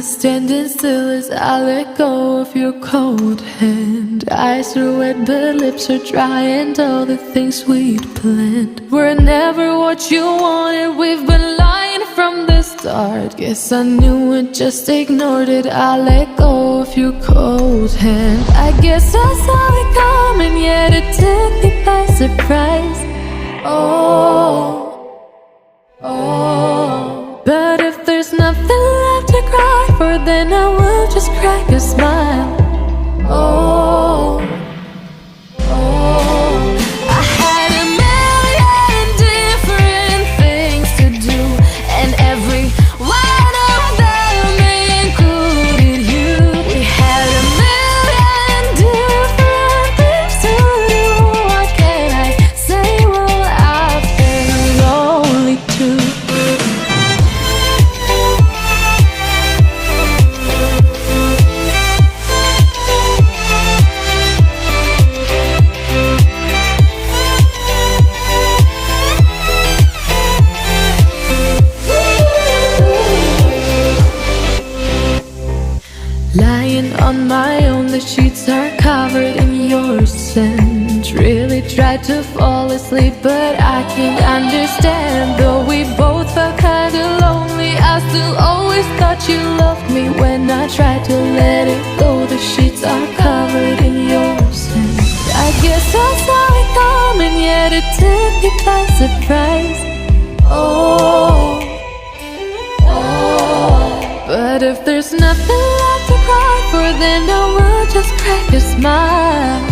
standing still as I let go of your cold hand. Eyes are wet but lips are dry, and all the things we'd planned were never what you wanted. We've been lying from the start. Guess I knew it, just ignored it. I let go of your cold hand. I guess I saw it coming, yet it took me by surprise. But if there's nothing left to cry for, then I will just crack a smile. I had a million different things to do, and every one of them included you. We had a million different things to do. What can I say? Well, I've been lonely too. Lying on my own, the sheets are covered in your scent. Really tried to fall asleep, but I can't understand. Though we both felt kinda lonely, I still always thought you loved me. When I tried to let it go, the sheets are covered in your scent. I guess I saw it coming, yet it took me by surprise. But if there's nothing left to cry for, then I will just crack a smile.